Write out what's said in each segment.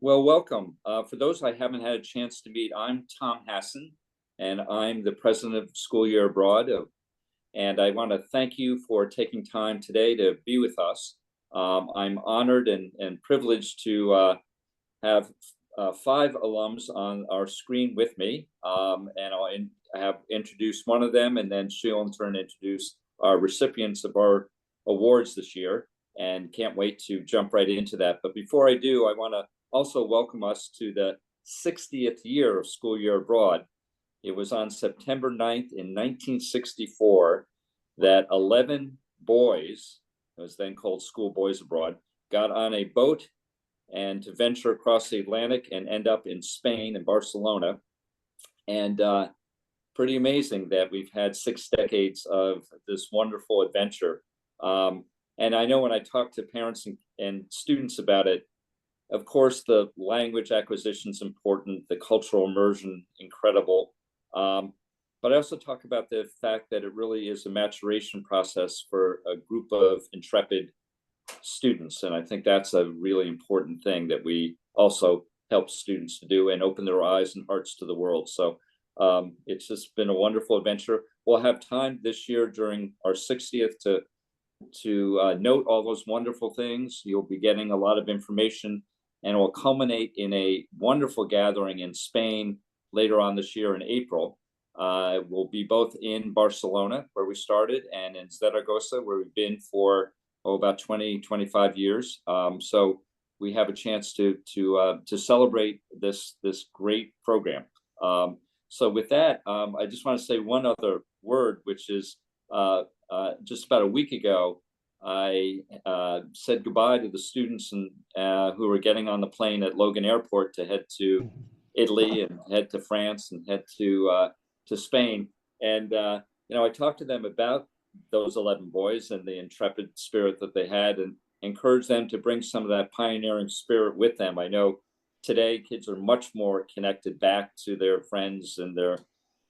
Well, welcome. For those I haven't had a chance to meet, I'm Tom Hassan, and I'm the president of School Year Abroad. And I want to thank you for taking time today to be with us. I'm honored and privileged to have five alums on our screen with me, and I have introduced one of them, and then she'll in turn introduce our recipients of our awards this year. And can't wait to jump right into that. But before I do, I want to also welcome us to the 60th year of School Year Abroad. It was on September 9th in 1964 that 11 boys, it was then called School Boys Abroad, got on a boat and to venture across the Atlantic and end up in Spain and Barcelona. And pretty amazing that we've had 6 decades of this wonderful adventure. And I know when I talk to parents and students about it, of course, the language acquisition is important, the cultural immersion, incredible. But I also talk about the fact that it really is a maturation process for a group of intrepid students. And I think that's a really important thing that we also help students to do and open their eyes and hearts to the world. So it's just been a wonderful adventure. We'll have time this year during our 60th to note all those wonderful things. You'll be getting a lot of information, and it will culminate in a wonderful gathering in Spain later on this year in April. We'll be both in Barcelona, where we started, and in Zaragoza, where we've been for about 20-25 years. So we have a chance to celebrate this great program. So with that, I just want to say one other word, which is just about a week ago, I said goodbye to the students and who were getting on the plane at Logan Airport to head to Italy and head to France and head to Spain. And I talked to them about those 11 boys and the intrepid spirit that they had, and encouraged them to bring some of that pioneering spirit with them. I know today kids are much more connected back to their friends and their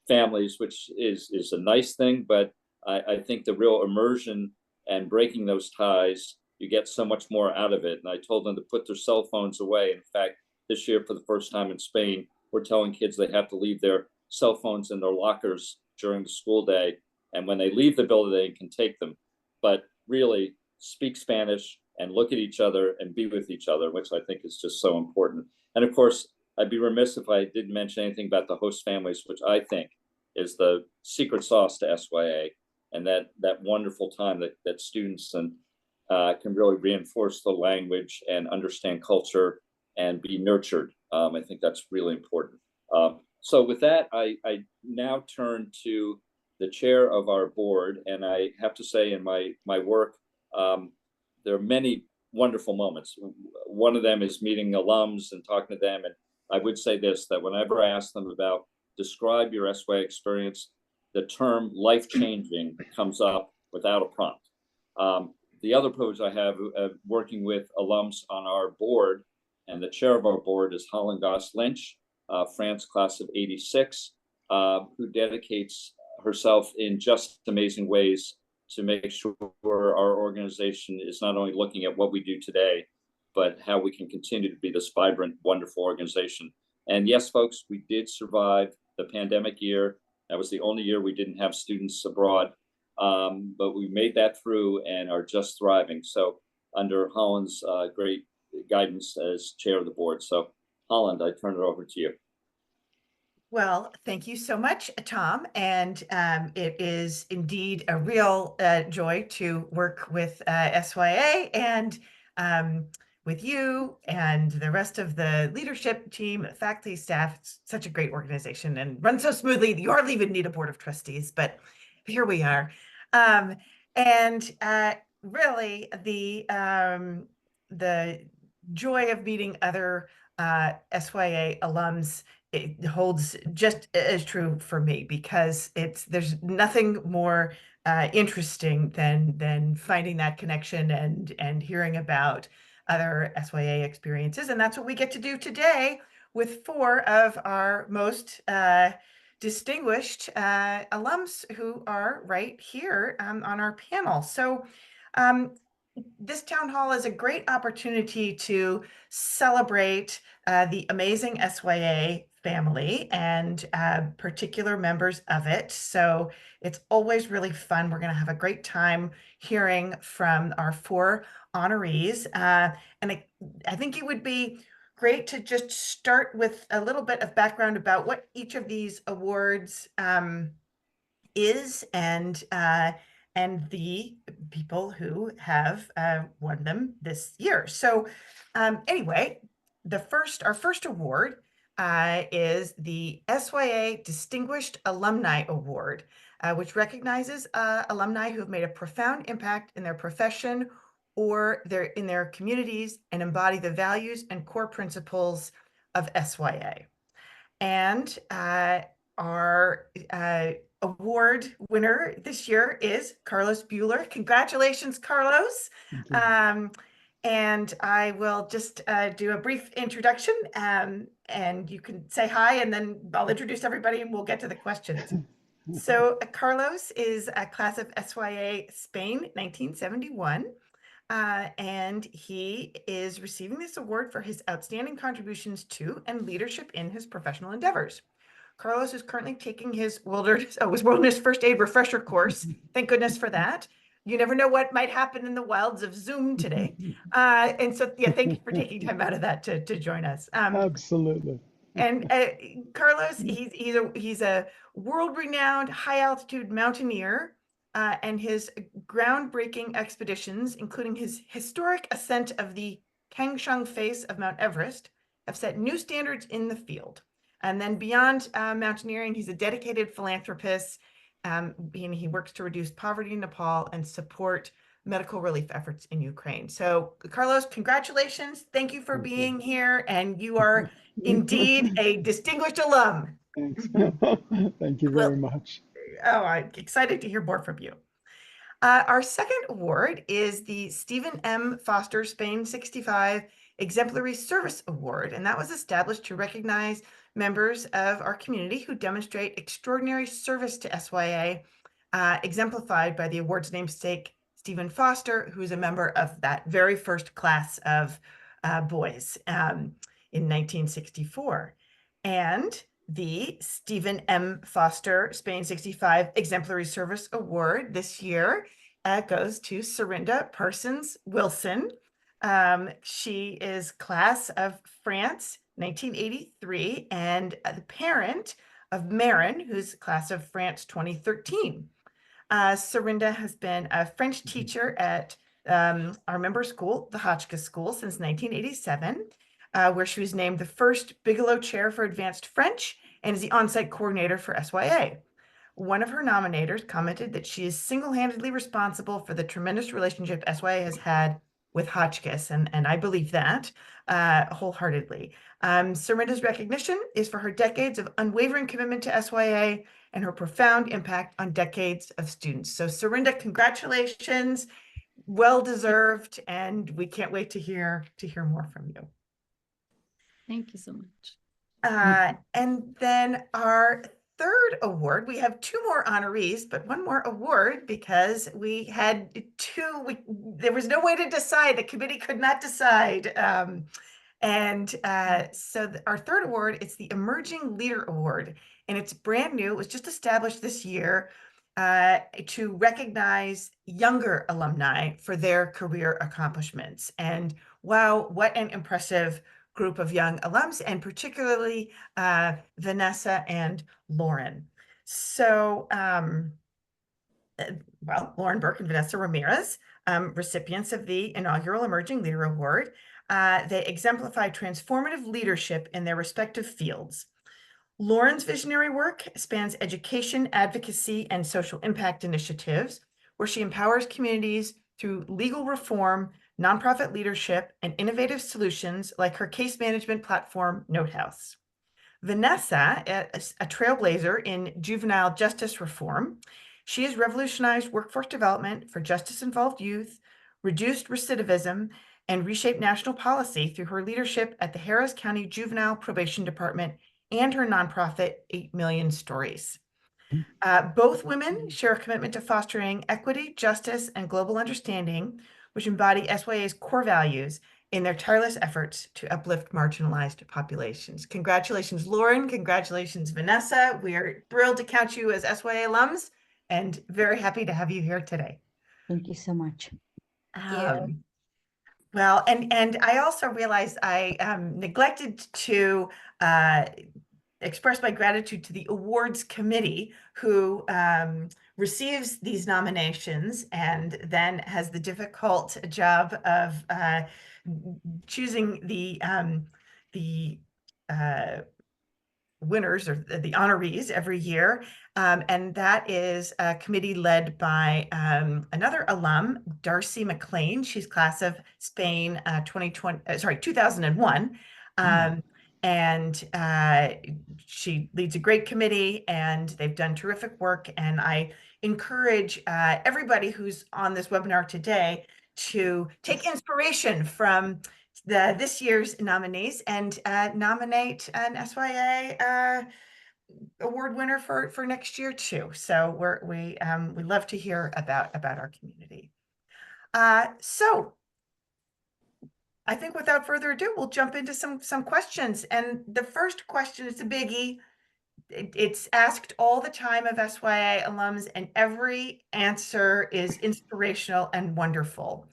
families, which is a nice thing, but I think the real immersion and breaking those ties, you get so much more out of it. And I told them to put their cell phones away. In fact, this year, for the first time in Spain, we're telling kids they have to leave their cell phones in their lockers during the school day. And when they leave the building, they can take them. But really speak Spanish and look at each other and be with each other, which I think is just so important. And of course, I'd be remiss if I didn't mention anything about the host families, which I think is the secret sauce to SYA, and that wonderful time that students and can really reinforce the language and understand culture and be nurtured. I think that's really important. So with that, I now turn to the chair of our board, and I have to say in my work, there are many wonderful moments. One of them is meeting alums and talking to them. And I would say this, that whenever I ask them about describe your SYA experience, the term life-changing comes up without a prompt. The other privilege I have working with alums on our board, and the chair of our board is Holland Goss Lynch, France class of '86, who dedicates herself in just amazing ways to make sure our organization is not only looking at what we do today, but how we can continue to be this vibrant, wonderful organization. And yes, folks, we did survive the pandemic year. That was the only year we didn't have students abroad, but we made that through and are just thriving. So under Holland's great guidance as chair of the board. So Holland, I turn it over to you. Well, thank you so much, Tom. And it is indeed a real joy to work with SYA and with you and the rest of the leadership team, faculty, staff. It's such a great organization and runs so smoothly. You hardly even need a board of trustees, but here we are. And really, the joy of meeting other SYA alums, it holds just as true for me, because there's nothing more interesting than finding that connection and hearing about other SYA experiences. And that's what we get to do today with four of our most distinguished alums who are right here on our panel. So this town hall is a great opportunity to celebrate the amazing SYA family and particular members of it. So it's always really fun. We're going to have a great time hearing from our 4 honorees. And I think it would be great to just start with a little bit of background about what each of these awards is and the people who have won them this year. So anyway, our first award is the SYA Distinguished Alumni Award, which recognizes alumni who have made a profound impact in their profession or in their communities and embody the values and core principles of SYA. And our award winner this year is Carlos Bueller. Congratulations, Carlos. Thank you. And I will just do a brief introduction, and you can say hi, and then I'll introduce everybody and we'll get to the questions. So Carlos is a class of SYA Spain, 1971. And he is receiving this award for his outstanding contributions to and leadership in his professional endeavors. Carlos is currently taking his wilderness first aid refresher course. Thank goodness for that. You never know what might happen in the wilds of Zoom today. And so, yeah, thank you for taking time out of that to join us. Absolutely. And Carlos, he's a world-renowned high-altitude mountaineer, and his groundbreaking expeditions, including his historic ascent of the Kangshung face of Mount Everest, have set new standards in the field. And then beyond mountaineering, he's a dedicated philanthropist, and he works to reduce poverty in Nepal and support medical relief efforts in Ukraine. So, Carlos, congratulations. Thank you for being here, and you are indeed a distinguished alum. Thanks. Thank you very much. Oh, I'm excited to hear more from you. Our second award is the Stephen M. Foster Spain 65 Exemplary Service Award, and that was established to recognize members of our community who demonstrate extraordinary service to SYA, exemplified by the award's namesake, Stephen Foster, who is a member of that very first class of boys in 1964. And the Stephen M. Foster Spain 65 Exemplary Service Award this year goes to Serinda Parsons Wilson. She is class of France 1983 and the parent of Marin, who's class of France 2013. Serinda has been a French teacher at our member school, the Hotchkiss School, since 1987. Where she was named the first Bigelow Chair for Advanced French and is the on-site coordinator for SYA. One of her nominators commented that she is single-handedly responsible for the tremendous relationship SYA has had with Hotchkiss, and I believe that wholeheartedly. Serinda's recognition is for her decades of unwavering commitment to SYA and her profound impact on decades of students. So Serinda, congratulations, well-deserved, and we can't wait to hear more from you. Thank you so much. And then our third award, we have 2 more honorees, but 1 more award because we had 2, there was no way to decide, the committee could not decide. So our third award, it's the Emerging Leader Award, and it's brand new. It was just established this year to recognize younger alumni for their career accomplishments. And wow, what an impressive group of young alums, and particularly Vanessa and Lauren. So, Lauren Burke and Vanessa Ramirez, recipients of the inaugural Emerging Leader Award. They exemplify transformative leadership in their respective fields. Lauren's visionary work spans education, advocacy, and social impact initiatives, where she empowers communities through legal reform, nonprofit leadership, and innovative solutions like her case management platform, Notehouse. Vanessa, a trailblazer in juvenile justice reform, she has revolutionized workforce development for justice-involved youth, reduced recidivism, and reshaped national policy through her leadership at the Harris County Juvenile Probation Department and her nonprofit 8 Million Stories. Both women share a commitment to fostering equity, justice, and global understanding, which embody SYA's core values in their tireless efforts to uplift marginalized populations. Congratulations, Lauren. Congratulations, Vanessa. We are thrilled to count you as SYA alums and very happy to have you here today. Thank you so much. Well, and I also realized I neglected to express my gratitude to the awards committee who receives these nominations and then has the difficult job of choosing the winners or the honorees every year. And that is a committee led by another alum, Darcy McLean. She's class of Spain 2001. And she leads a great committee and they've done terrific work. And I encourage everybody who's on this webinar today to take inspiration from this year's nominees and nominate an SYA award winner for next year too. So we love to hear about our community. So I think without further ado, we'll jump into some questions. And the first question is a biggie. It's asked all the time of SYA alums, and every answer is inspirational and wonderful.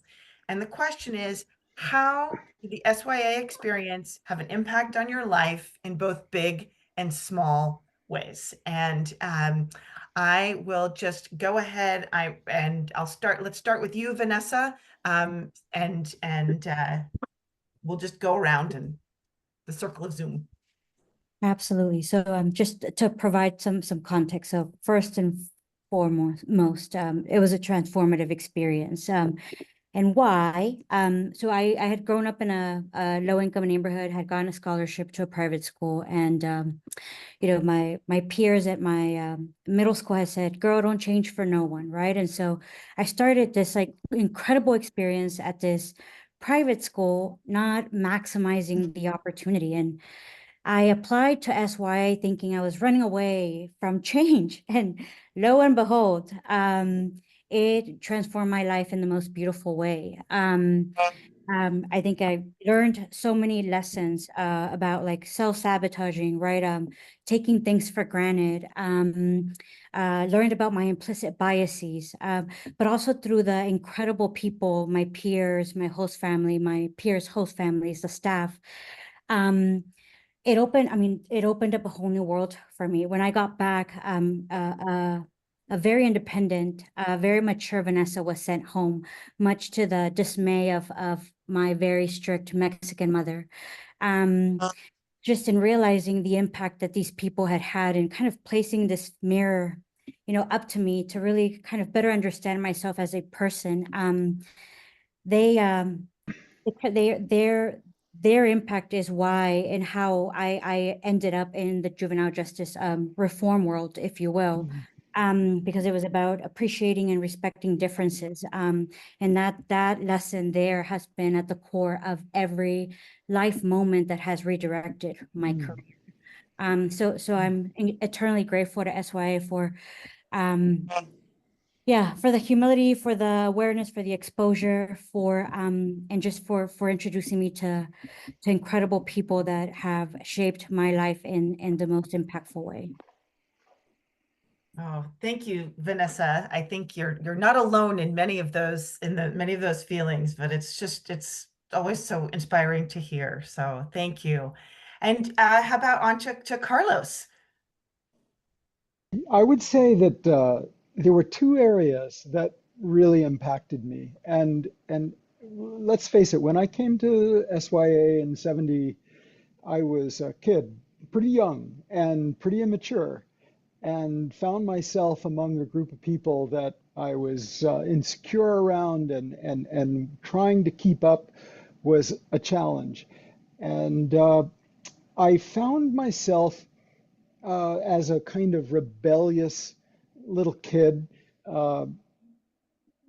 And the question is, how did the SYA experience have an impact on your life in both big and small ways? And I will just go ahead. Let's start with you, Vanessa, and we'll just go around in the circle of Zoom. Absolutely. So just to provide some context. So first and foremost, it was a transformative experience. And why? So I had grown up in a low-income neighborhood, had gotten a scholarship to a private school, and you know, my peers at my middle school had said, "Girl, don't change for no one," right? And so I started this like incredible experience at this private school, not maximizing the opportunity. And I applied to SYA thinking I was running away from change, and lo and behold, it transformed my life in the most beautiful way. I think I learned so many lessons about like self-sabotaging, right? Taking things for granted. Learned about my implicit biases, but also through the incredible people, my peers, my host family, my peers' host families, the staff. It opened up a whole new world for me. When I got back, a very independent, very mature Vanessa was sent home, much to the dismay of my very strict Mexican mother. Just in realizing the impact that these people had and kind of placing this mirror, you know, up to me to really kind of better understand myself as a person. Their impact is why and how I ended up in the juvenile justice reform world, if you will, because it was about appreciating and respecting differences. And that lesson there has been at the core of every life moment that has redirected my career. So I'm eternally grateful to SYA for for the humility, for the awareness, for the exposure, for and just for introducing me to incredible people that have shaped my life in the most impactful way. Oh, thank you, Vanessa. I think you're not alone in many of those feelings, but it's always so inspiring to hear. So thank you. And how about on to Carlos? I would say that there were two areas that really impacted me. And let's face it, when I came to SYA in '70, I was a kid, pretty young and pretty immature, and found myself among a group of people that I was insecure around, and trying to keep up was a challenge. And I found myself as a kind of rebellious little kid,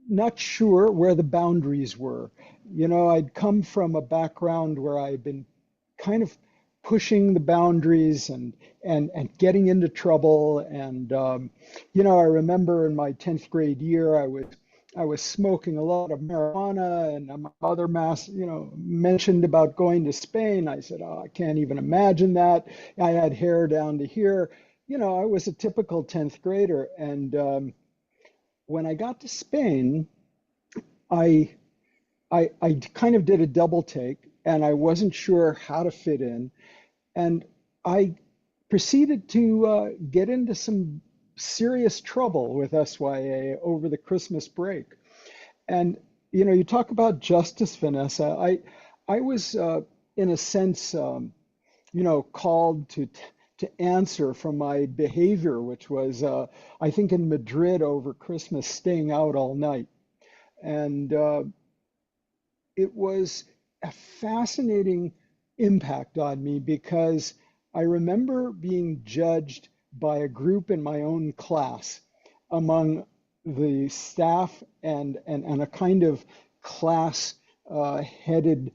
not sure where the boundaries were. You know, I'd come from a background where I'd been kind of pushing the boundaries and getting into trouble. And you know, I remember in my 10th grade year, I was smoking a lot of marijuana, and my mother mentioned about going to Spain. I said, oh, I can't even imagine that. I had hair down to here. I was a typical 10th grader. And when I got to Spain, I I kind of did a double take, and I wasn't sure how to fit in. And I proceeded to get into some serious trouble with SYA over the Christmas break. And you talk about justice, Vanessa. I was in a sense, called to answer for my behavior, which was, I think, in Madrid over Christmas, staying out all night. And it was a fascinating impact on me because I remember being judged by a group in my own class among the staff and a kind of class headed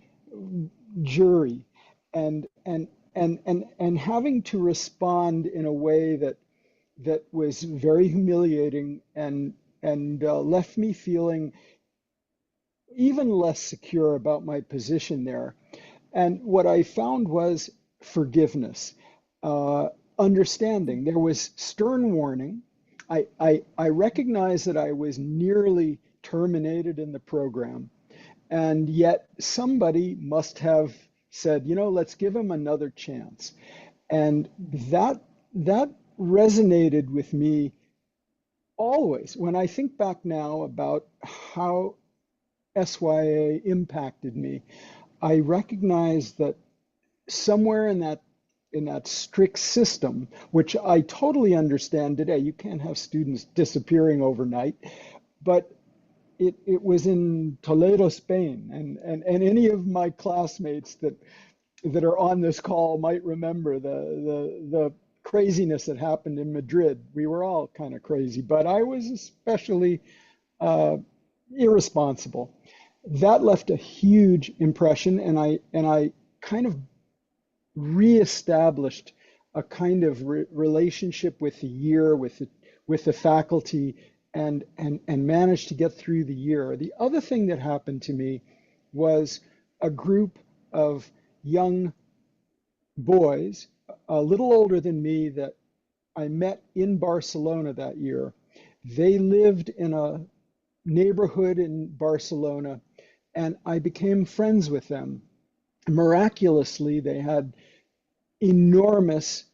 jury, and having to respond in a way that was very humiliating and left me feeling even less secure about my position there. And what I found was forgiveness, understanding. There was stern warning. I recognized that I was nearly terminated in the program, and yet somebody must have said, let's give him another chance. And that resonated with me always. When I think back now about how SYA impacted me, I recognize that somewhere in that strict system, which I totally understand today, you can't have students disappearing overnight, but it was in Toledo, Spain, and any of my classmates that are on this call might remember the craziness that happened in Madrid. We were all kind of crazy, but I was especially irresponsible. That left a huge impression, and I kind of reestablished a kind of relationship with the year, with the faculty, and managed to get through the year. The other thing that happened to me was a group of young boys, a little older than me, that I met in Barcelona that year. They lived in a neighborhood in Barcelona, and I became friends with them. Miraculously, they had enormous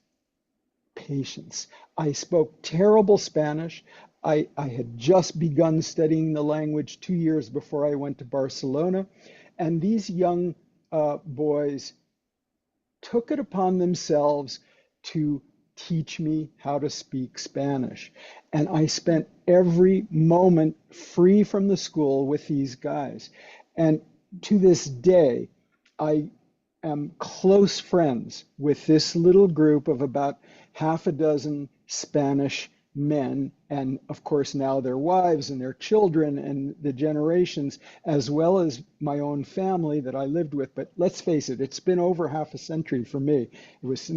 patience. I spoke terrible Spanish. I had just begun studying the language 2 years before I went to Barcelona, and these young boys took it upon themselves to teach me how to speak Spanish. And I spent every moment free from the school with these guys. And to this day, I am close friends with this little group of about half a dozen Spanish men, and of course now their wives and their children and the generations, as well as my own family that I lived with. But let's face it, it's been over half a century for me. It was,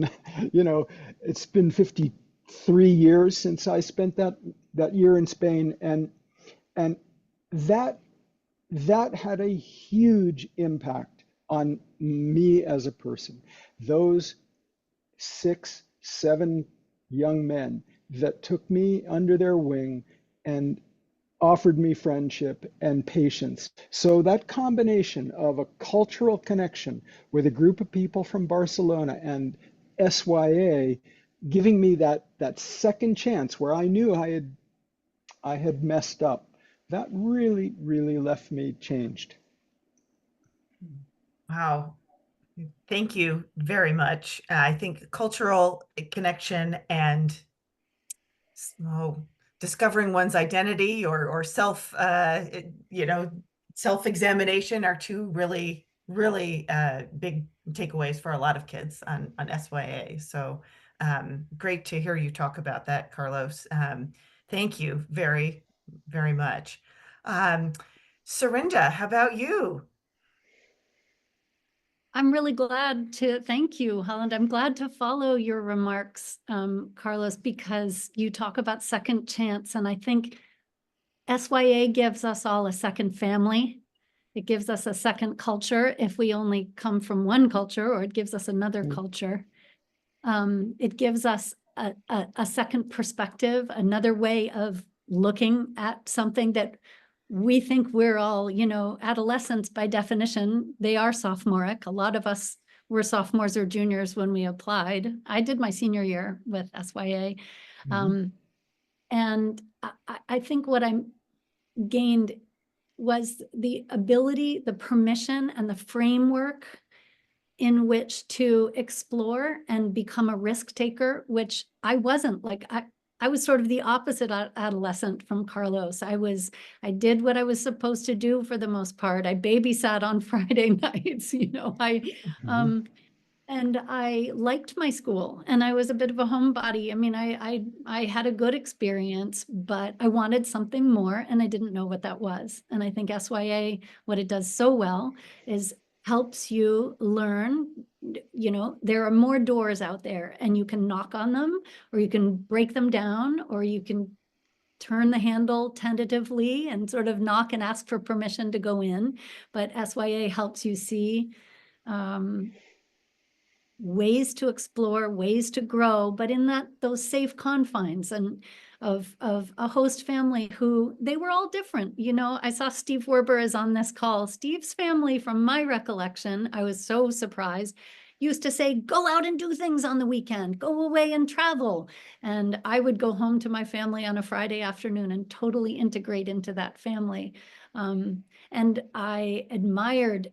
it's been 53 years since I spent that year in Spain, and that had a huge impact on me as a person. Those 6, 7 young men that took me under their wing and offered me friendship and patience. So that combination of a cultural connection with a group of people from Barcelona and SYA giving me that second chance where I knew I had messed up, that really, really left me changed. Wow. Thank you very much. I think cultural connection and discovering one's identity or self-examination are two really, really big takeaways for a lot of kids on SYA. So great to hear you talk about that, Carlos. Thank you very, very much. Serinda, how about you? I'm really glad to thank you, Holland. I'm glad to follow your remarks, Carlos, because you talk about second chance. And I think SYA gives us all a second family. It gives us a second culture if we only come from one culture, or it gives us another culture. It gives us a second perspective, another way of looking at something that we think we're all, adolescents by definition. They are sophomoric. A lot of us were sophomores or juniors when we applied. I did my senior year with SYA. And I think what I gained was the ability, the permission, and the framework in which to explore and become a risk taker, which I wasn't. Like, I was sort of the opposite adolescent from Carlos. I did what I was supposed to do for the most part. I babysat on Friday nights, and I liked my school, and I was a bit of a homebody. I mean, I had a good experience, but I wanted something more, and I didn't know what that was. And I think SYA, what it does so well is helps you learn, there are more doors out there, and you can knock on them, or you can break them down, or you can turn the handle tentatively and sort of knock and ask for permission to go in. But SYA helps you see ways to explore, ways to grow, but in those safe confines and of a host family who they were all different. I saw Steve Werber is on this call. Steve's family, from my recollection, I was so surprised, used to say, go out and do things on the weekend, go away and travel. And I would go home to my family on a Friday afternoon and totally integrate into that family. And I admired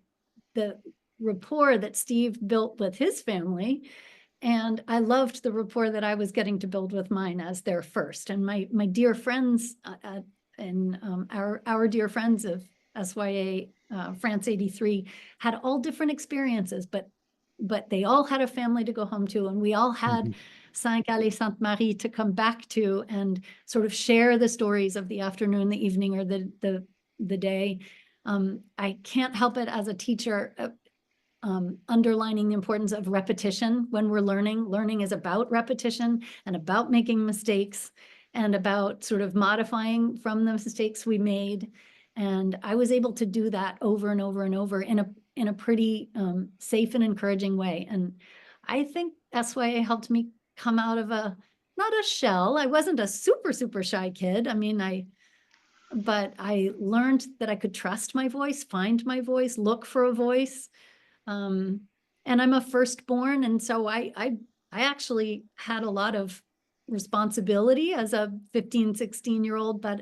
the rapport that Steve built with his family. And I loved the rapport that I was getting to build with mine as their first. And my dear friends and our dear friends of SYA France 83 had all different experiences, but they all had a family to go home to, and we all had Saint-Gall Sainte-Marie to come back to and sort of share the stories of the afternoon, the evening, or the day. I can't help it as a teacher underlining the importance of repetition when we're learning. Learning is about repetition and about making mistakes and about sort of modifying from the mistakes we made. And I was able to do that over and over and over in a pretty safe and encouraging way. And I think SYA helped me come out of not a shell. I wasn't a super, super shy kid. I mean, but I learned that I could trust my voice, find my voice, look for a voice. And I'm a firstborn. And so I actually had a lot of responsibility as a 15, 16-year-old, but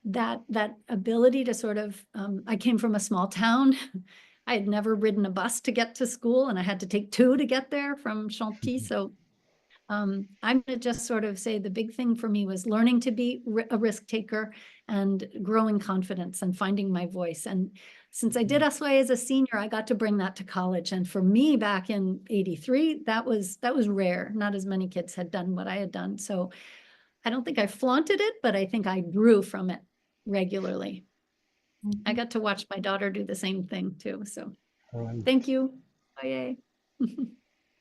that ability to sort of, I came from a small town. I had never ridden a bus to get to school, and I had to take 2 to get there from Chantilly. So I'm going to just sort of say the big thing for me was learning to be a risk taker and growing confidence and finding my voice. And since I did SYA as a senior, I got to bring that to college. And for me back in 83, that was rare. Not as many kids had done what I had done. So I don't think I flaunted it, but I think I grew from it regularly. I got to watch my daughter do the same thing too. So thank you. SYA.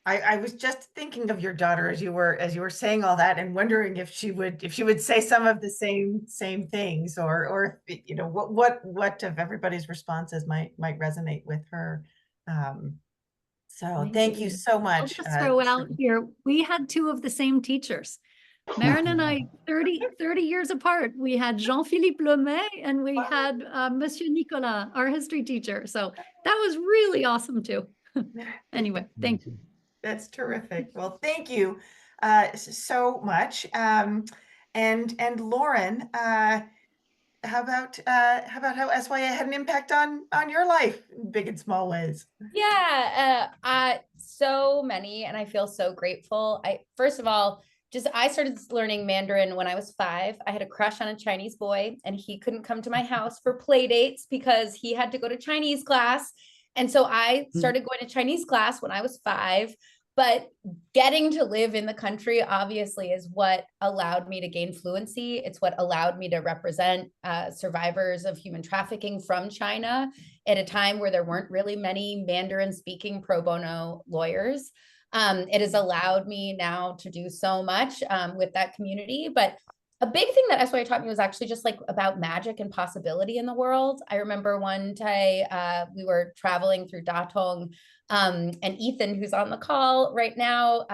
I was just thinking of your daughter as you were saying all that, and wondering if she would say some of the same things, or what of everybody's responses might resonate with her. So thank you so much. I'll just throw out here, we had 2 of the same teachers. Marin and I, 30 years apart. We had Jean-Philippe Lemay and we had Monsieur Nicolas, our history teacher. So that was really awesome too. Anyway, thank you. That's terrific. Well, thank you so much. And Lauren, how about how SYA had an impact on your life in big and small ways? Yeah, so many, and I feel so grateful. First of all, I started learning Mandarin when I was 5. I had a crush on a Chinese boy, and he couldn't come to my house for play dates because he had to go to Chinese class. And so I started going to Chinese class when I was 5, but getting to live in the country obviously is what allowed me to gain fluency. It's what allowed me to represent survivors of human trafficking from China at a time where there weren't really many Mandarin speaking pro bono lawyers. It has allowed me now to do so much with that community, but a big thing that SYA taught me was actually just like about magic and possibility in the world. I remember one day we were traveling through Datong, and Ethan, who's on the call right now,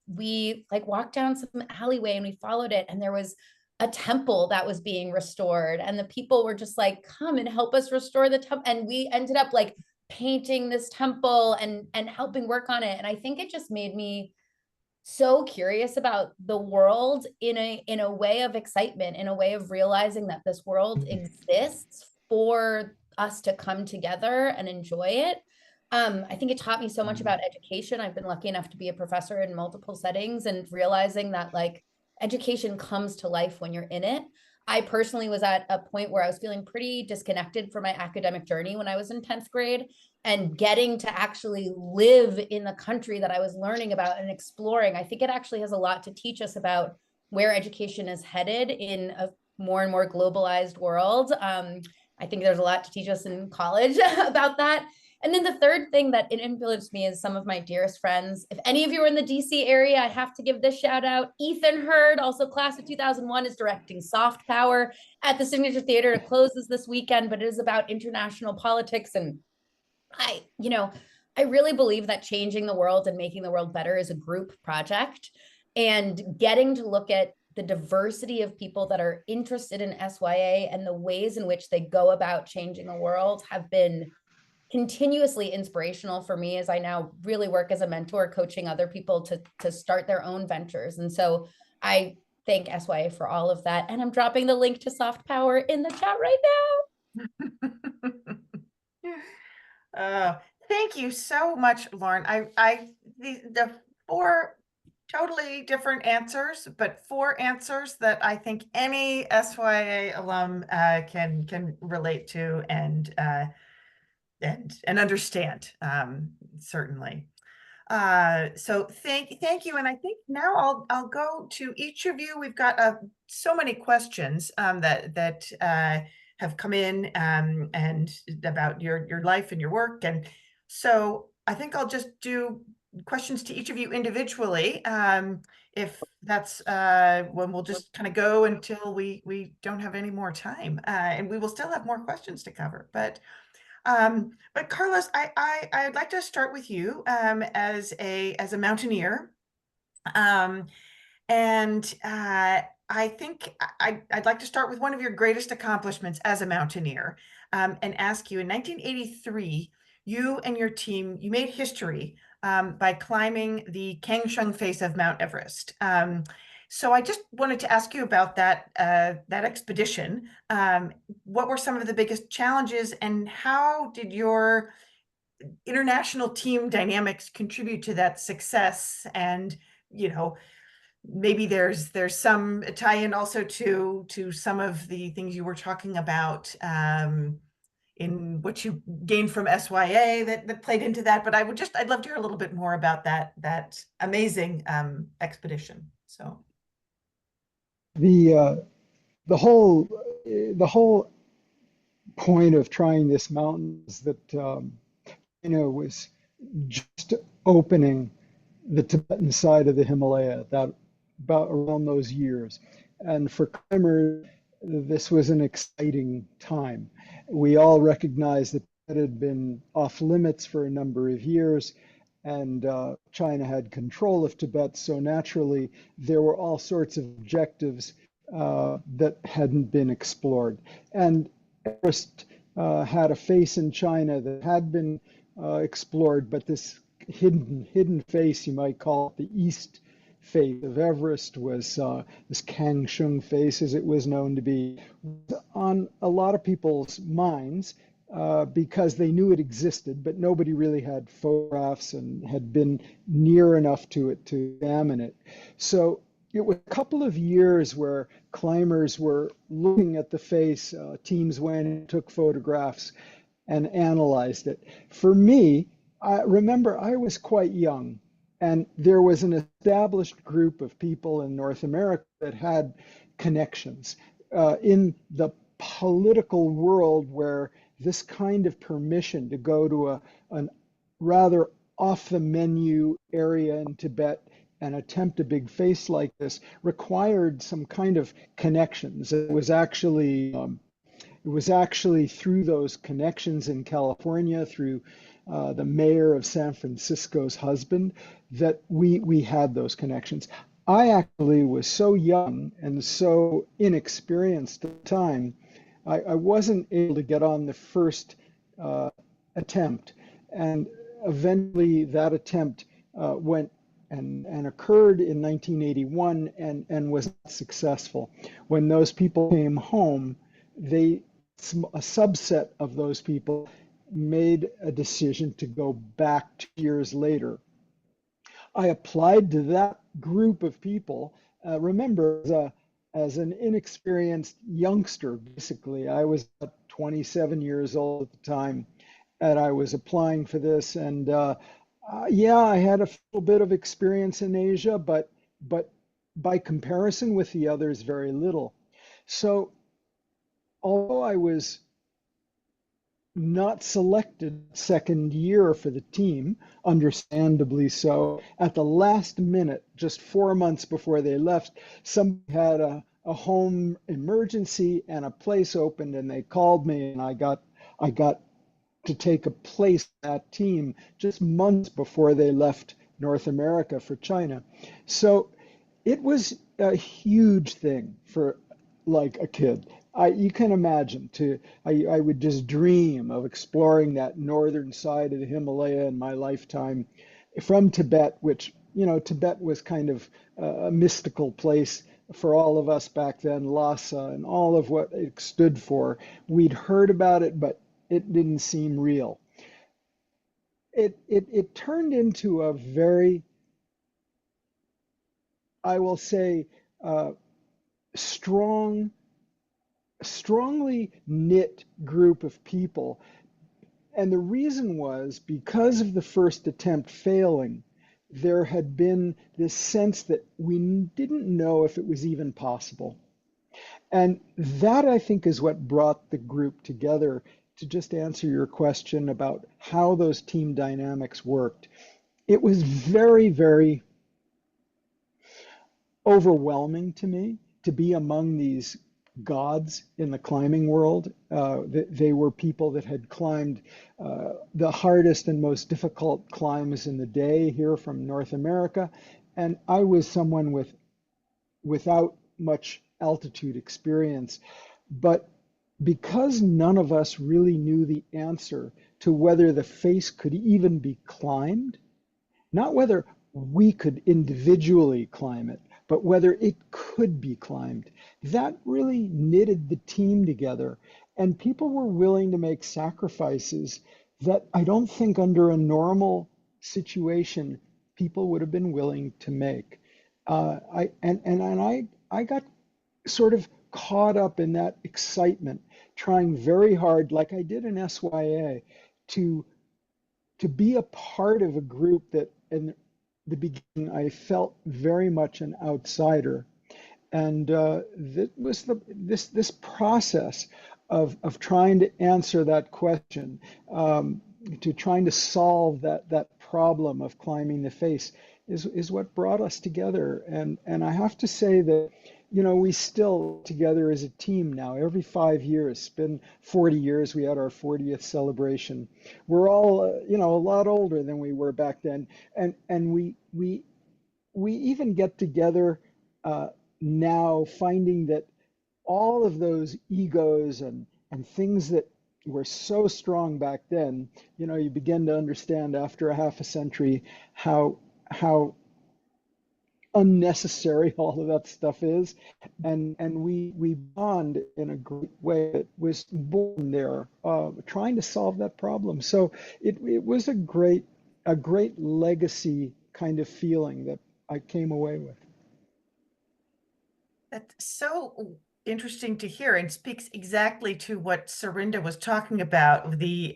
we like walked down some alleyway and we followed it, and there was a temple that was being restored, and the people were just like, come and help us restore the temple. And we ended up like painting this temple and helping work on it. And I think it just made me so curious about the world in a way of excitement, in a way of realizing that this world exists for us to come together and enjoy it. I think it taught me so much about education. I've been lucky enough to be a professor in multiple settings, and realizing that like education comes to life when you're in it. I personally was at a point where I was feeling pretty disconnected from my academic journey when I was in 10th grade, and getting to actually live in the country that I was learning about and exploring. I think it actually has a lot to teach us about where education is headed in a more and more globalized world. I think there's a lot to teach us in college about that. And then the third thing that it influenced me is some of my dearest friends. If any of you are in the DC area, I have to give this shout out. Ethan Hurd, also class of 2001, is directing Soft Power at the Signature Theater. It closes this weekend, but it is about international politics. And I really believe that changing the world and making the world better is a group project, and getting to look at the diversity of people that are interested in SYA and the ways in which they go about changing the world have been continuously inspirational for me, as I now really work as a mentor, coaching other people to start their own ventures. And so I thank SYA for all of that. And I'm dropping the link to Soft Power in the chat right now. Thank you so much, Lauren. The four totally different answers, but four answers that I think any SYA alum can relate to and understand, certainly. So thank you. And I think now I'll go to each of you. We've got so many questions that have come in and about your life and your work. And so I think I'll just do questions to each of you individually. If that's when we'll just kind of go until we don't have any more time, and we will still have more questions to cover. But Carlos, I'd like to start with you as a mountaineer, and I think I'd like to start with one of your greatest accomplishments as a mountaineer, and ask you, in 1983, you and your team, you made history by climbing the Kangshung face of Mount Everest. So I just wanted to ask you about that expedition. What were some of the biggest challenges, and how did your international team dynamics contribute to that success? And maybe there's some tie-in also to some of the things you were talking about in what you gained from SYA that played into that. But I'd love to hear a little bit more about that amazing expedition. So the whole point of trying this mountain is that was just opening the Tibetan side of the Himalaya, that about around those years. And for climbers, this was an exciting time. We all recognized that it had been off limits for a number of years, and China had control of Tibet. So naturally, there were all sorts of objectives that hadn't been explored. And Everest had a face in China that had been explored, but this hidden face, you might call it, the east face of Everest, was this Kangshung face, as it was known to be, on a lot of people's minds because they knew it existed, but nobody really had photographs and had been near enough to it to examine it. So it was a couple of years where climbers were looking at the face. Teams went and took photographs and analyzed it. For me, I remember I was quite young, and there was an established group of people in North America that had connections in the political world, where this kind of permission to go to a rather off the menu area in Tibet and attempt a big face like this required some kind of connections. It was actually through those connections in California, through the mayor of San Francisco's husband, that we had those connections. I actually was so young and so inexperienced at the time, I wasn't able to get on the first attempt. And eventually that attempt went and occurred in 1981 and was not successful. When those people came home, a subset of those people made a decision to go back 2 years later. I applied to that group of people. Remember, as an inexperienced youngster, basically, I was 27 years old at the time, and I was applying for this. And yeah, I had a little bit of experience in Asia, but by comparison with the others, very little. So although I was not selected second year for the team, understandably so, at the last minute, just 4 months before they left, somebody had a home emergency and a place opened, and they called me, and I got to take a place on that team just months before they left North America for China. So it was a huge thing for like a kid. You can imagine I would just dream of exploring that northern side of the Himalaya in my lifetime from Tibet, which, Tibet was kind of a mystical place for all of us back then, Lhasa and all of what it stood for. We'd heard about it, but it didn't seem real. It turned into a very, I will say, strongly knit group of people. And the reason was because of the first attempt failing, there had been this sense that we didn't know if it was even possible. And that, I think, is what brought the group together. To just answer your question about how those team dynamics worked, it was very, very overwhelming to me to be among these gods in the climbing world. They were people that had climbed the hardest and most difficult climbs in the day here from North America. And I was someone without much altitude experience. But because none of us really knew the answer to whether the face could even be climbed, not whether we could individually climb it, but whether it could be climbed, that really knitted the team together. And people were willing to make sacrifices that I don't think under a normal situation people would have been willing to make. I got sort of caught up in that excitement, trying very hard, like I did in SYA, to be a part of a group that in the beginning I felt very much an outsider. And that was this process of trying to answer that question, to trying to solve that problem of climbing the face is what brought us together. And I have to say that, we still together as a team now, every 5 years. It's been 40 years. We had our 40th celebration. We're all, a lot older than we were back then. And we even get together now, finding that all of those egos and things that were so strong back then, you begin to understand after a half a century how unnecessary all of that stuff is, and we bond in a great way that was born there, trying to solve that problem. So it was a great legacy kind of feeling that I came away with. That's so interesting to hear, and speaks exactly to what Serinda was talking about, the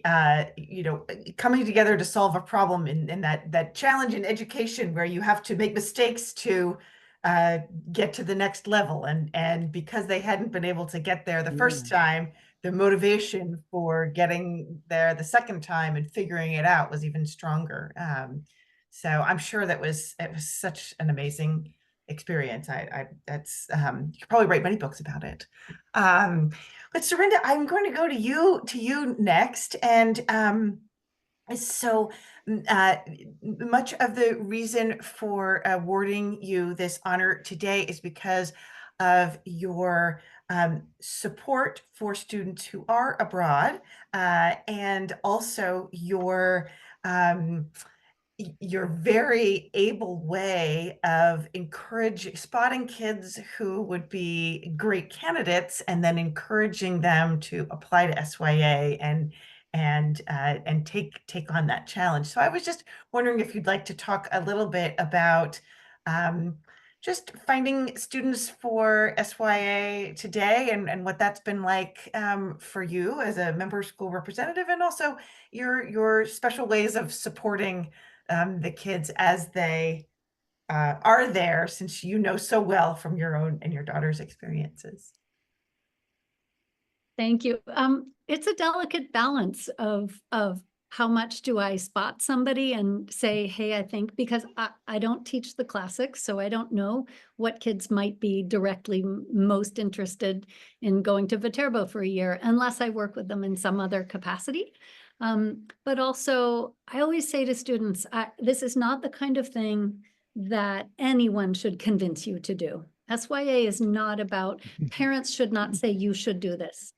coming together to solve a problem, and that challenge in education where you have to make mistakes to get to the next level, and because they hadn't been able to get there the first time, the motivation for getting there the second time and figuring it out was even stronger. So I'm sure it was such an amazing experience. That's you could probably write many books about it. But Serinda, I'm going to go to you next. And so much of the reason for awarding you this honor today is because of your support for students who are abroad, and also your very able way of spotting kids who would be great candidates and then encouraging them to apply to SYA and take on that challenge. So I was just wondering if you'd like to talk a little bit about just finding students for SYA today and what that's been like for you as a member school representative, and also your special ways of supporting the kids as they are there, since you know so well from your own and your daughter's experiences. Thank you. It's a delicate balance of how much do I spot somebody and say, hey, I think, because I don't teach the classics, so I don't know what kids might be directly most interested in going to Viterbo for a year, unless I work with them in some other capacity. But also, I always say to students, this is not the kind of thing that anyone should convince you to do. SYA is not about, parents should not say you should do this.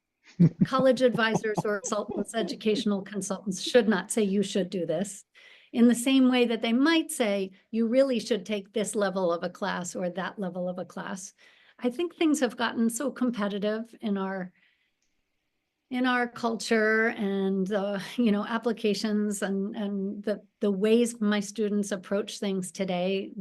College advisors or consultants, educational consultants should not say you should do this, in the same way that they might say you really should take this level of a class or that level of a class. I think things have gotten so competitive in our culture and applications and the ways my students approach things today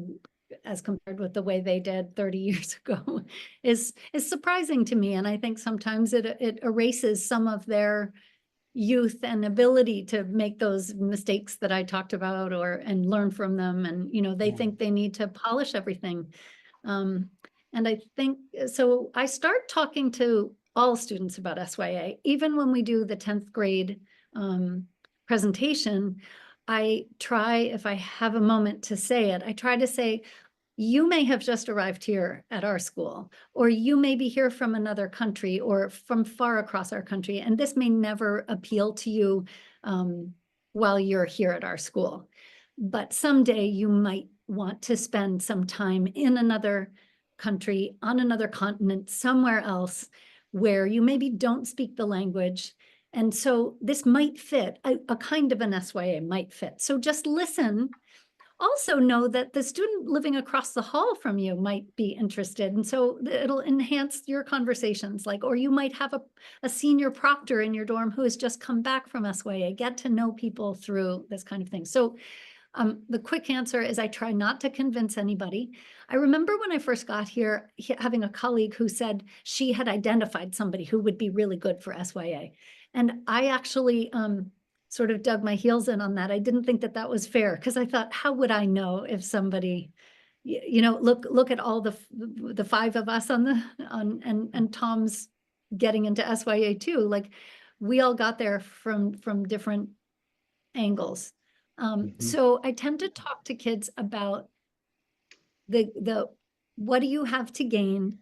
as compared with the way they did 30 years ago is surprising to me. And I think sometimes it erases some of their youth and ability to make those mistakes that I talked about and learn from them. And, they think they need to polish everything. And I think, so I start talking to all students about SYA, even when we do the 10th grade presentation. I try, if I have a moment to say it, I try to say, you may have just arrived here at our school, or you may be here from another country or from far across our country, and this may never appeal to you while you're here at our school. But someday you might want to spend some time in another country, on another continent, somewhere else, where you maybe don't speak the language. And so this might fit, a kind of an SYA might fit. So just listen. Also know that the student living across the hall from you might be interested. And so it'll enhance your conversations, or you might have a senior proctor in your dorm who has just come back from SYA, get to know people through this kind of thing. So the quick answer is I try not to convince anybody. I remember when I first got here, having a colleague who said she had identified somebody who would be really good for SYA. And I actually sort of dug my heels in on that. I didn't think that that was fair, because I thought, how would I know if somebody, look at all the five of us and Tom's getting into SYA too. We all got there from different angles. So I tend to talk to kids about what do you have to gain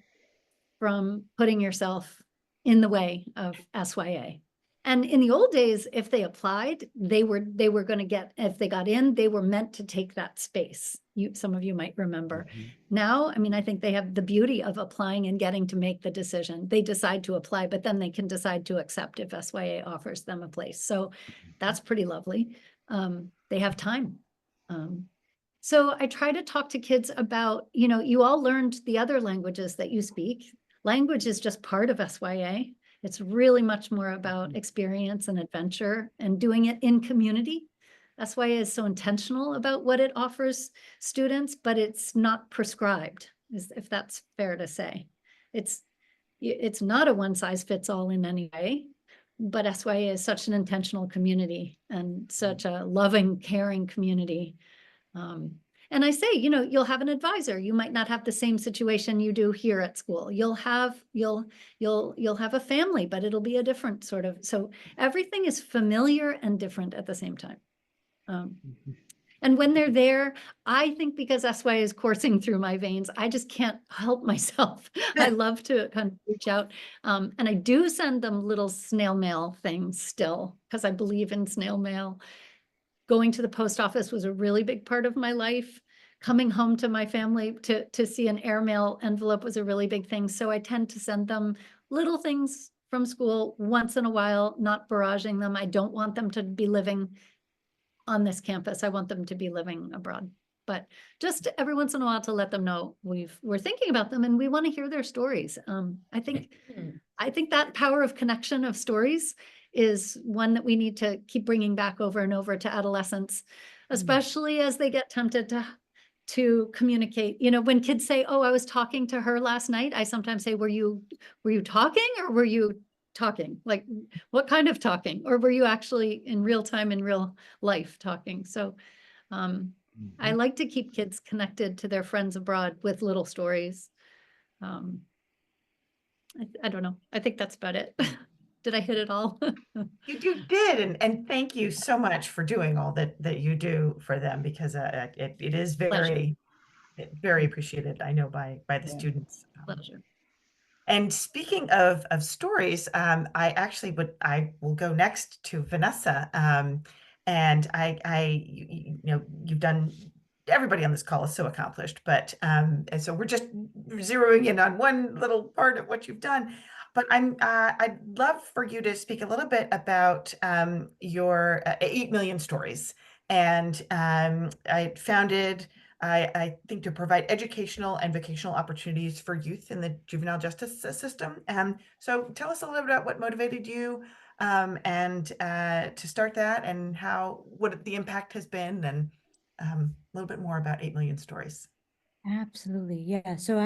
from putting yourself in the way of SYA. And in the old days, if they applied, they were going to get, if they got in, they were meant to take that space. Some of you might remember. Now, I think they have the beauty of applying and getting to make the decision. They decide to apply, but then they can decide to accept if SYA offers them a place. So that's pretty lovely. They have time. So I try to talk to kids about, you all learned the other languages that you speak. Language is just part of SYA. It's really much more about experience and adventure and doing it in community. SYA is so intentional about what it offers students, but it's not prescribed, if that's fair to say. It's not a one size fits all in any way, but SYA is such an intentional community and such a loving, caring community. And I say, you'll have an advisor. You might not have the same situation you do here at school. You'll have a family, but it'll be a different sort of, so everything is familiar and different at the same time. And when they're there, I think because SYA is coursing through my veins, I just can't help myself. I love to kind of reach out. And I do send them little snail mail things still, because I believe in snail mail. Going to the post office was a really big part of my life. Coming home to my family to see an airmail envelope was a really big thing. So I tend to send them little things from school once in a while, not barraging them. I don't want them to be living on this campus. I want them to be living abroad. But just every once in a while to let them know we're thinking about them and we want to hear their stories. I think that power of connection of stories is one that we need to keep bringing back over and over to adolescents, especially as they get tempted to communicate. You know, when kids say, "Oh, I was talking to her last night," I sometimes say, were you talking or were you talking? Like, what kind of talking? Or were you actually in real time, in real life talking? So I like to keep kids connected to their friends abroad with little stories. I don't know. I think that's about it. Did I hit it all? You did, and thank you so much for doing all that you do for them, because it is Pleasure. very appreciated, I know, by the Yeah. students. Pleasure. And speaking of stories, I will go next to Vanessa. And you know, you've done, everybody on this call is so accomplished, but and so we're just zeroing in on one little part of what you've done. But I'd love for you to speak a little bit about your 8 Million Stories. And I founded, I think, to provide educational and vocational opportunities for youth in the juvenile justice system. So tell us a little bit about what motivated you and to start that, and what the impact has been, and a little bit more about 8 Million Stories. Absolutely, yeah. So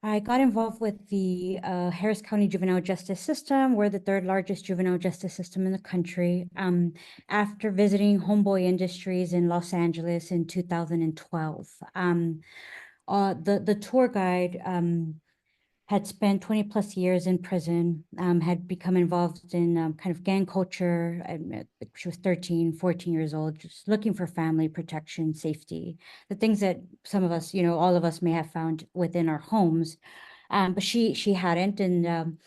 I got involved with the Harris County juvenile justice system. We're the third largest juvenile justice system in the country. After visiting Homeboy Industries in Los Angeles in 2012, the tour guide had spent 20 plus years in prison, had become involved in kind of gang culture. She was 13, 14 years old, just looking for family protection, safety, the things that some of us, you know, all of us may have found within our homes. But she hadn't. And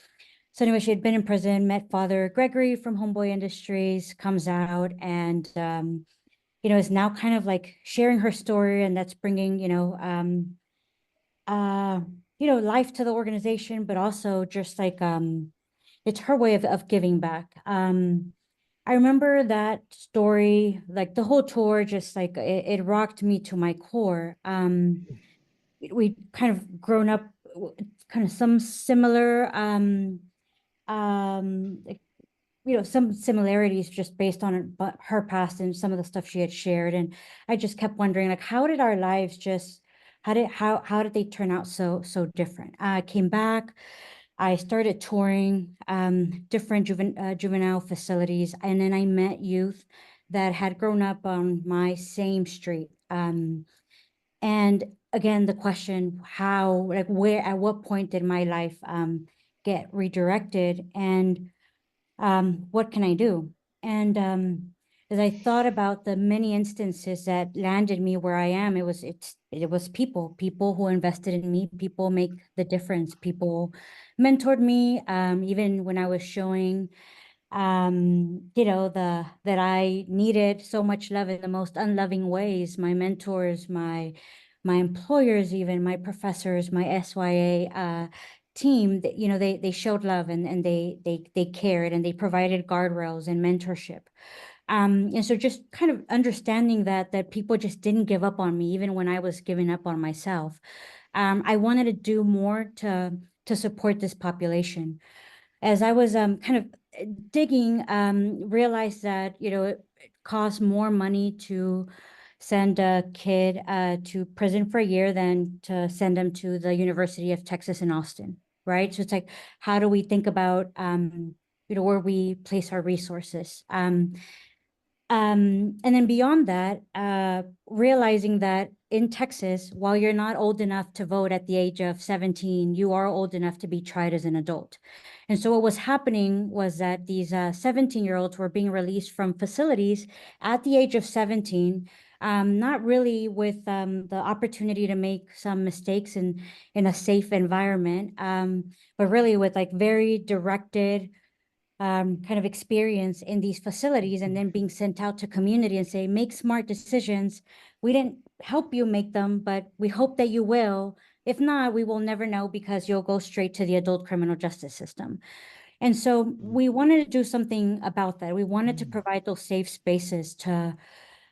so anyway, she had been in prison, met Father Gregory from Homeboy Industries, comes out, and you know, is now kind of like sharing her story, and that's bringing, life to the organization, but also just like it's her way of giving back. I remember that story, like the whole tour, just like it rocked me to my core. We kind of grown up, kind of some similar, like, some similarities just based on her past and some of the stuff she had shared. And I just kept wondering, like, how did our lives just, how did they turn out so different? I came back, I started touring different juvenile facilities, and then I met youth that had grown up on my same street. And again, the question, how, like, where, at what point did my life get redirected? And what can I do? And as I thought about the many instances that landed me where I am, it was people who invested in me. People make the difference. People mentored me, even when I was showing, that I needed so much love in the most unloving ways. My mentors, my employers, even my professors, my SYA team, that they showed love, and they cared, and they provided guardrails and mentorship. And so just kind of understanding that people just didn't give up on me even when I was giving up on myself. I wanted to do more to support this population. As I was kind of digging, realized that it costs more money to send a kid to prison for a year than to send them to the University of Texas in Austin, right? So it's like, how do we think about where we place our resources? And then beyond that, realizing that in Texas, while you're not old enough to vote at the age of 17, you are old enough to be tried as an adult. And so what was happening was that these 17-year-olds were being released from facilities at the age of 17, not really with the opportunity to make some mistakes in a safe environment, but really with like very directed kind of experience in these facilities, and then being sent out to community and say, make smart decisions. We didn't help you make them, but we hope that you will. If not, we will never know because you'll go straight to the adult criminal justice system. And so we wanted to do something about that. We wanted to provide those safe spaces to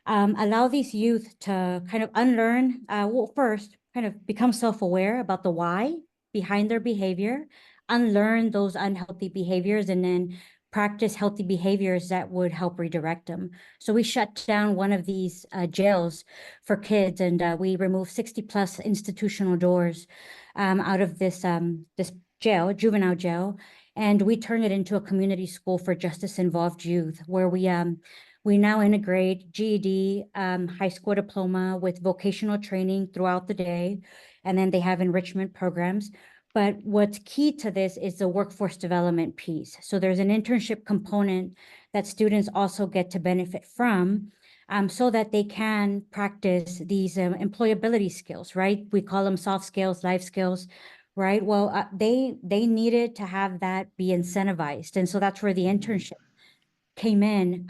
allow these youth to kind of unlearn, well, first, kind of become self-aware about the why behind their behavior, unlearn those unhealthy behaviors, and then practice healthy behaviors that would help redirect them. So we shut down one of these jails for kids, and we removed 60 plus institutional doors out of this jail, juvenile jail, and we turned it into a community school for justice-involved youth, where we now integrate GED, high school diploma with vocational training throughout the day, and then they have enrichment programs. But what's key to this is the workforce development piece. So there's an internship component that students also get to benefit from, so that they can practice these employability skills, right? We call them soft skills, life skills, right? Well, they needed to have that be incentivized. And so that's where the internship came in.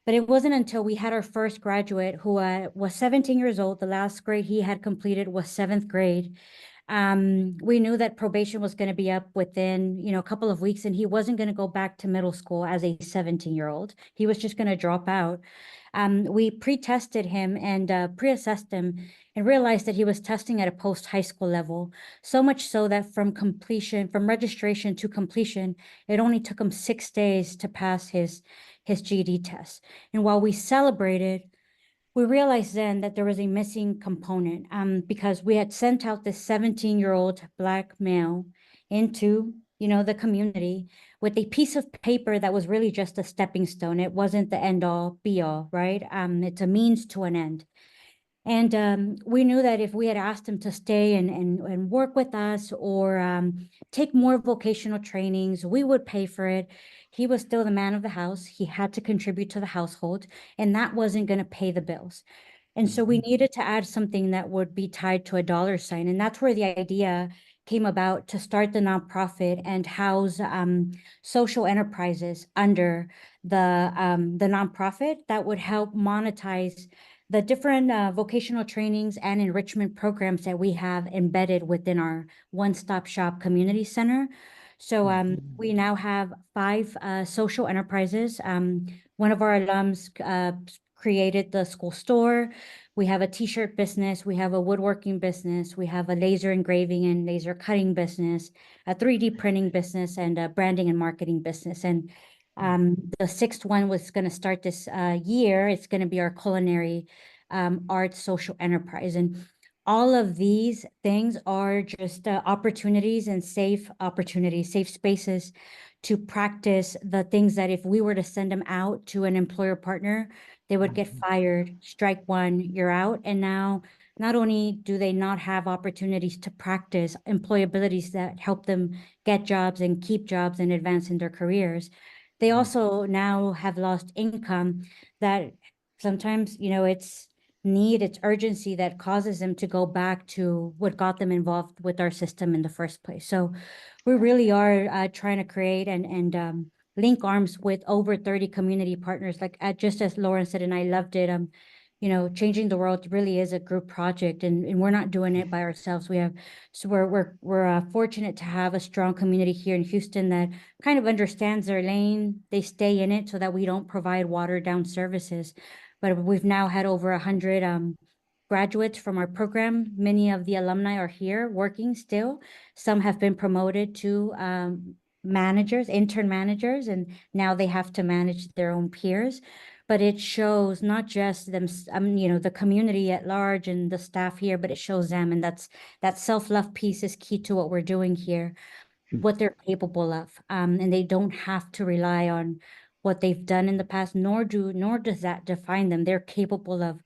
But it wasn't until we had our first graduate who was 17 years old. The last grade he had completed was 7th grade. We knew that probation was going to be up within, a couple of weeks, and he wasn't going to go back to middle school as a 17-year-old. He was just going to drop out. We pre-tested him and pre-assessed him and realized that he was testing at a post-high school level, so much so that from registration to completion, it only took him 6 days to pass his GED test. And while we celebrated, we realized then that there was a missing component, because we had sent out this 17-year-old Black male into, the community with a piece of paper that was really just a stepping stone. It wasn't the end all be all, right? It's a means to an end. And we knew that if we had asked him to stay and work with us or take more vocational trainings, we would pay for it. He was still the man of the house. He had to contribute to the household, and that wasn't going to pay the bills. And so we needed to add something that would be tied to a dollar sign. And that's where the idea came about to start the nonprofit and house social enterprises under the nonprofit that would help monetize the different vocational trainings and enrichment programs that we have embedded within our one-stop shop community center. So we now have 5 social enterprises. One of our alums created the school store. We have a t-shirt business. We have a woodworking business. We have a laser engraving and laser cutting business, a 3D printing business, and a branding and marketing business. And the 6th one was going to start this year. It's going to be our culinary arts social enterprise. And all of these things are just opportunities and safe spaces to practice the things that if we were to send them out to an employer partner, they would get fired, strike one, you're out. And now not only do they not have opportunities to practice employabilities that help them get jobs and keep jobs and advance in their careers, they also now have lost income that sometimes, it's urgency that causes them to go back to what got them involved with our system in the first place. So we really are trying to create and link arms with over 30 community partners. Like just as Lauren said, and I loved it, changing the world really is a group project, and we're not doing it by ourselves. We're fortunate to have a strong community here in Houston that kind of understands their lane. They stay in it so that we don't provide watered down services. But we've now had over 100 graduates from our program. Many of the alumni are here working still. Some have been promoted to intern managers, and now they have to manage their own peers. But it shows not just them, the community at large and the staff here, but it shows them. And that self-love piece is key to what we're doing here, what they're capable of. And they don't have to rely on what they've done in the past, nor does that define them. They're capable of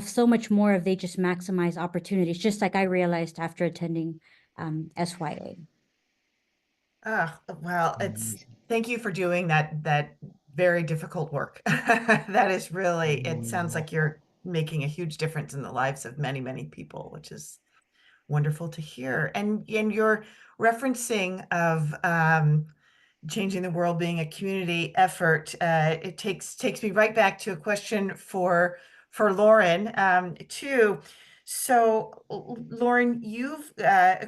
so much more if they just maximize opportunities, just like I realized after attending SYA. Well, thank you for doing that very difficult work. That is really, it sounds like you're making a huge difference in the lives of many, many people, which is wonderful to hear. And you're referencing of changing the world being a community effort. It takes me right back to a question for Lauren too. So Lauren, you've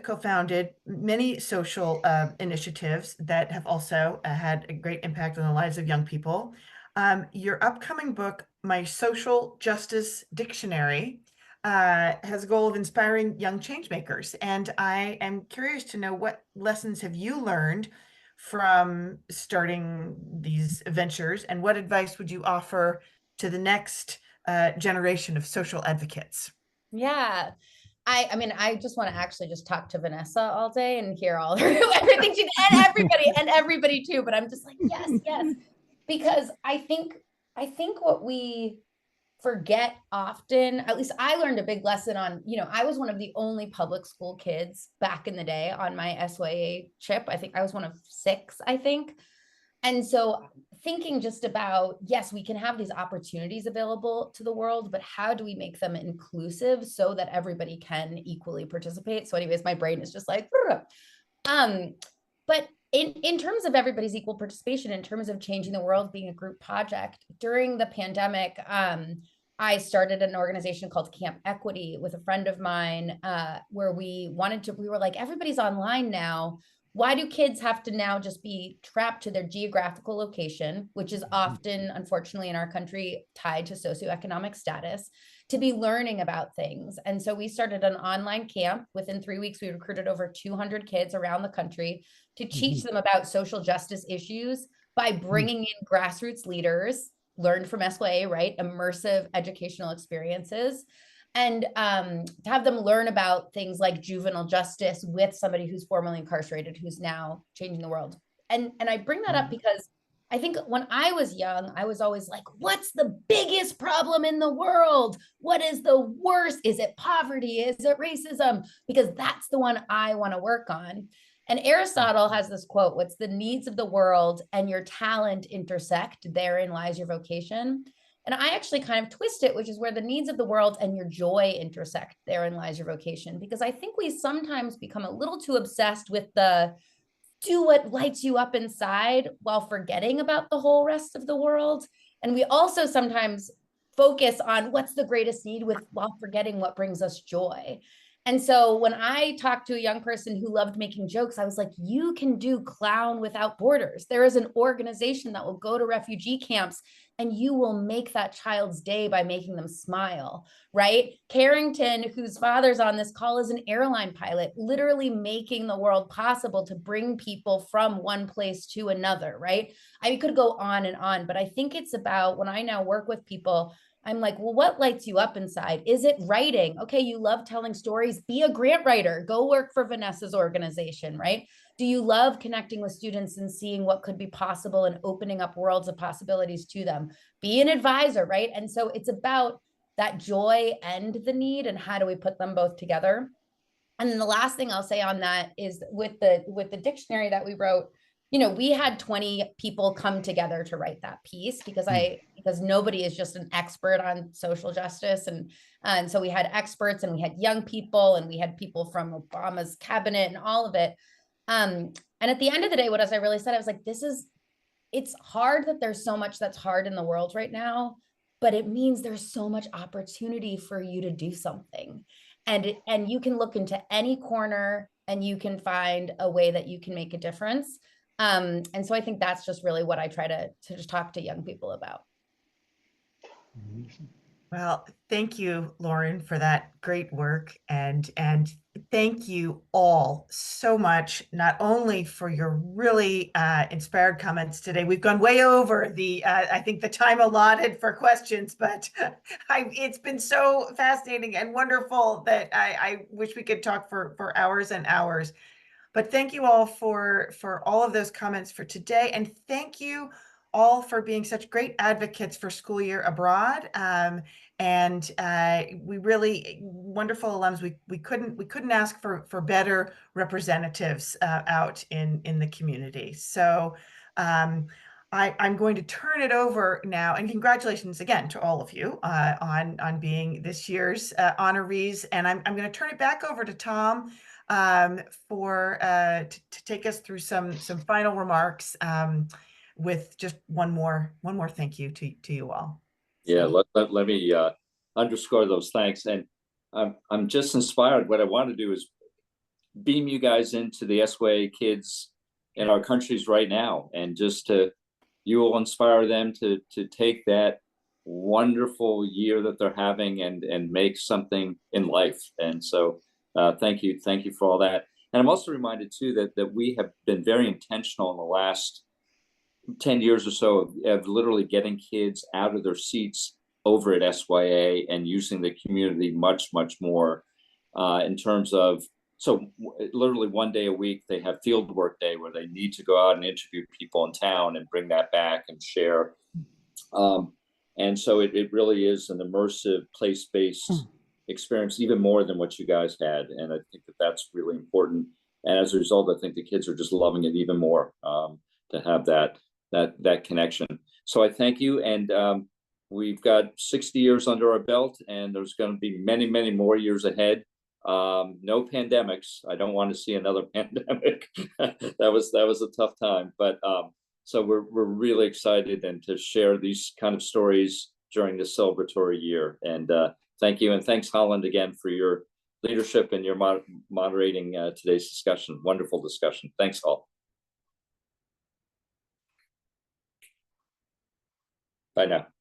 co-founded many social initiatives that have also had a great impact on the lives of young people. Your upcoming book, My Social Justice Dictionary, has a goal of inspiring young change makers. And I am curious to know, what lessons have you learned from starting these ventures, and what advice would you offer to the next generation of social advocates? Yeah. I mean, I just want to actually just talk to Vanessa all day and hear all everything she and everybody too. But I'm just like, yes, yes, because I think what we forget often, at least I learned a big lesson on, I was one of the only public school kids back in the day on my SYA chip. I think I was one of 6, I think. And so thinking just about, yes, we can have these opportunities available to the world, but how do we make them inclusive so that everybody can equally participate? So anyways, my brain is just like, but in terms of everybody's equal participation, in terms of changing the world being a group project, during the pandemic, I started an organization called Camp Equity with a friend of mine, where we were like, everybody's online now. Why do kids have to now just be trapped to their geographical location, which is often, unfortunately, in our country, tied to socioeconomic status, to be learning about things? And so we started an online camp. Within 3 weeks, we recruited over 200 kids around the country to teach them about social justice issues by bringing in grassroots leaders, learned from SYA, right? Immersive educational experiences. And to have them learn about things like juvenile justice with somebody who's formerly incarcerated, who's now changing the world. And I bring that up because I think when I was young, I was always like, what's the biggest problem in the world? What is the worst? Is it poverty? Is it racism? Because that's the one I want to work on. And Aristotle has this quote, what's the needs of the world and your talent intersect, therein lies your vocation. And I actually kind of twist it, which is where the needs of the world and your joy intersect, therein lies your vocation. Because I think we sometimes become a little too obsessed with the do what lights you up inside while forgetting about the whole rest of the world. And we also sometimes focus on what's the greatest need while forgetting what brings us joy. And so when I talked to a young person who loved making jokes, I was like, you can do Clown Without Borders. There is an organization that will go to refugee camps and you will make that child's day by making them smile, right? Carrington, whose father's on this call, is an airline pilot, literally making the world possible to bring people from one place to another, right? I could go on and on, but I think it's about, when I now work with people, I'm like, well, what lights you up inside? Is it writing? Okay, you love telling stories. Be a grant writer. Go work for Vanessa's organization, right? Do you love connecting with students and seeing what could be possible and opening up worlds of possibilities to them? Be an advisor, right? And so it's about that joy and the need, and how do we put them both together? And then the last thing I'll say on that is with the dictionary that we wrote, we had 20 people come together to write that piece because nobody is just an expert on social justice. And so we had experts and we had young people and we had people from Obama's cabinet and all of it. And at the end of the day, as I really said, I was like, it's hard that there's so much that's hard in the world right now, but it means there's so much opportunity for you to do something. And you can look into any corner and you can find a way that you can make a difference. And so I think that's just really what I try to just talk to young people about. Well, thank you, Lauren, for that great work. And thank you all so much, not only for your really inspired comments today. We've gone way over I think the time allotted for questions, but it's been so fascinating and wonderful that I wish we could talk for hours and hours. But thank you all for all of those comments for today. And thank you all for being such great advocates for School Year Abroad. And we really wonderful alums. We couldn't ask for better representatives out in the community. So I'm going to turn it over now, and congratulations again to all of you on being this year's honorees. And I'm going to turn it back over to Tom for to take us through some final remarks with just one more thank you to you all. Yeah, So. let me underscore those thanks. And I'm just inspired. What I want to do is beam you guys into the SYA kids in our countries right now, and just you will inspire them to take that wonderful year that they're having and make something in life. And so thank you for all that. And I'm also reminded too that we have been very intentional in the last 10 years or so of literally getting kids out of their seats over at SYA and using the community much more in terms of, so literally one day a week they have field work day where they need to go out and interview people in town and bring that back and share. And so it really is an immersive place-based experience, even more than what you guys had. And I think that's really important. And as a result, I think the kids are just loving it even more to have that connection. So I thank you. And we've got 60 years under our belt, and there's going to be many more years ahead. No pandemics. I don't want to see another pandemic. that was a tough time, but so we're really excited and to share these kind of stories during this celebratory year. And thank you, and thanks Holland again for your leadership and your moderating today's discussion. Wonderful discussion. Thanks all. Bye now.